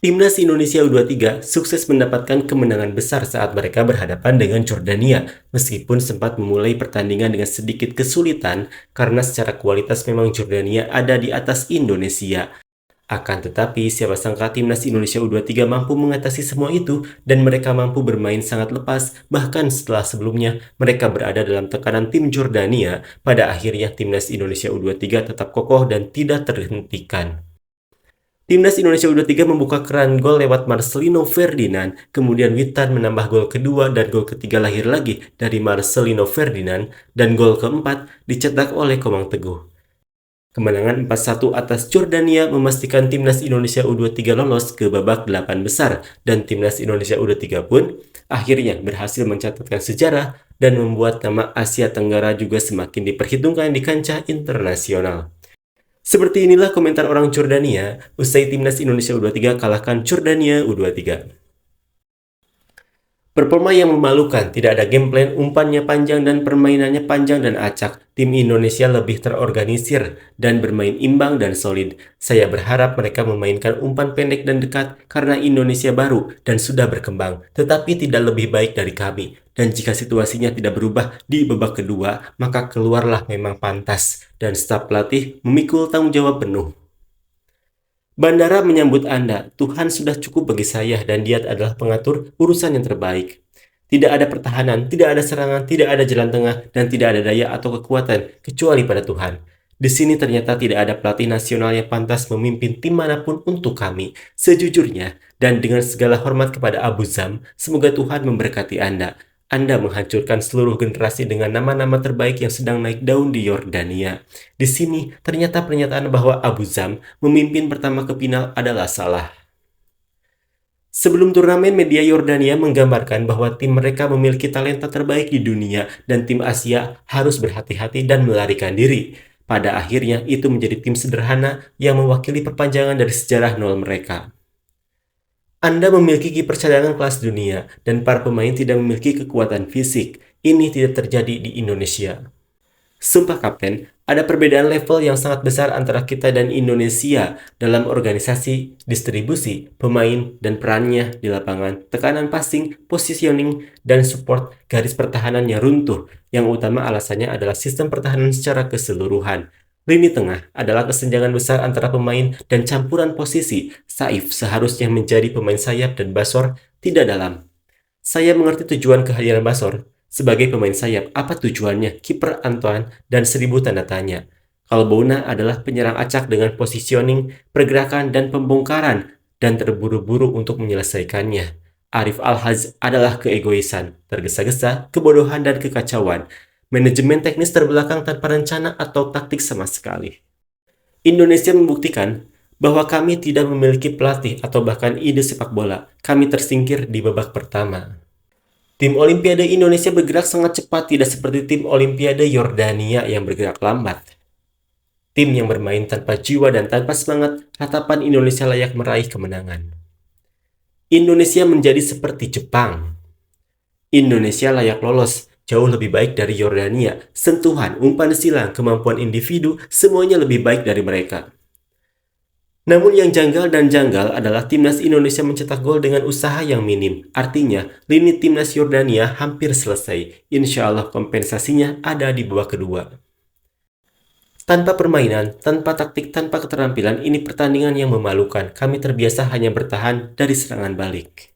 Timnas Indonesia U23 sukses mendapatkan kemenangan besar saat mereka berhadapan dengan Jordania, meskipun sempat memulai pertandingan dengan sedikit kesulitan karena secara kualitas memang Jordania ada di atas Indonesia. Akan tetapi, siapa sangka Timnas Indonesia U23 mampu mengatasi semua itu dan mereka mampu bermain sangat lepas, bahkan setelah sebelumnya mereka berada dalam tekanan tim Jordania, pada akhirnya Timnas Indonesia U23 tetap kokoh dan tidak terhentikan. Timnas Indonesia U23 membuka keran gol lewat Marcelino Ferdinand, kemudian Witan menambah gol kedua dan gol ketiga lahir lagi dari Marcelino Ferdinand, dan gol keempat dicetak oleh Komang Teguh. Kemenangan 4-1 atas Jordania memastikan Timnas Indonesia U23 lolos ke babak 8 besar, dan Timnas Indonesia U23 pun akhirnya berhasil mencatatkan sejarah dan membuat nama Asia Tenggara juga semakin diperhitungkan di kancah internasional. Seperti inilah komentar orang Jordania usai Timnas Indonesia U23 kalahkan Jordania U23. Performa yang memalukan, tidak ada game plan, umpannya panjang dan permainannya panjang dan acak. Tim Indonesia lebih terorganisir dan bermain imbang dan solid. Saya berharap mereka memainkan umpan pendek dan dekat karena Indonesia baru dan sudah berkembang, tetapi tidak lebih baik dari kami. Dan jika situasinya tidak berubah di babak kedua, maka keluarlah memang pantas dan staf pelatih memikul tanggung jawab penuh. Bandara menyambut Anda. Tuhan sudah cukup bagi saya dan Dia adalah pengatur urusan yang terbaik. Tidak ada pertahanan, tidak ada serangan, tidak ada jalan tengah, dan tidak ada daya atau kekuatan kecuali pada Tuhan. Di sini ternyata tidak ada pelatih nasional yang pantas memimpin tim manapun untuk kami. Sejujurnya, dan dengan segala hormat kepada Abu Zam, semoga Tuhan memberkati Anda. Anda menghancurkan seluruh generasi dengan nama-nama terbaik yang sedang naik daun di Yordania. Di sini, ternyata pernyataan bahwa Abu Zam memimpin pertama ke final adalah salah. Sebelum turnamen, media Yordania menggambarkan bahwa tim mereka memiliki talenta terbaik di dunia dan tim Asia harus berhati-hati dan melarikan diri. Pada akhirnya, itu menjadi tim sederhana yang mewakili perpanjangan dari sejarah nol mereka. Anda memiliki kiper cadangan kelas dunia, dan para pemain tidak memiliki kekuatan fisik. Ini tidak terjadi di Indonesia. Sumpah Kapten, ada perbedaan level yang sangat besar antara kita dan Indonesia dalam organisasi, distribusi, pemain, dan perannya di lapangan, tekanan passing, positioning, dan support garis pertahanannya runtuh. Yang utama alasannya adalah sistem pertahanan secara keseluruhan. Lini tengah adalah kesenjangan besar antara pemain dan campuran posisi. Saif seharusnya menjadi pemain sayap dan Basor tidak dalam. Saya mengerti tujuan kehadiran Basor. Sebagai pemain sayap, apa tujuannya? Kiper Antoine dan 1000 tanda tanya. Kalbouna adalah penyerang acak dengan positioning, pergerakan, dan pembongkaran, dan terburu-buru untuk menyelesaikannya. Arif Alhaz adalah keegoisan, tergesa-gesa, kebodohan, dan kekacauan. Manajemen teknis terbelakang tanpa rencana atau taktik sama sekali. Indonesia membuktikan bahwa kami tidak memiliki pelatih atau bahkan ide sepak bola. Kami tersingkir di babak pertama. Tim Olimpiade Indonesia bergerak sangat cepat, tidak seperti tim Olimpiade Yordania yang bergerak lambat. Tim yang bermain tanpa jiwa dan tanpa semangat, ratapan Indonesia layak meraih kemenangan. Indonesia menjadi seperti Jepang. Indonesia layak lolos, jauh lebih baik dari Yordania. Sentuhan, umpan silang, kemampuan individu, semuanya lebih baik dari mereka. Namun yang janggal dan janggal adalah Timnas Indonesia mencetak gol dengan usaha yang minim. Artinya, lini Timnas Yordania hampir selesai. Insya Allah kompensasinya ada di babak kedua. Tanpa permainan, tanpa taktik, tanpa keterampilan, ini pertandingan yang memalukan. Kami terbiasa hanya bertahan dari serangan balik.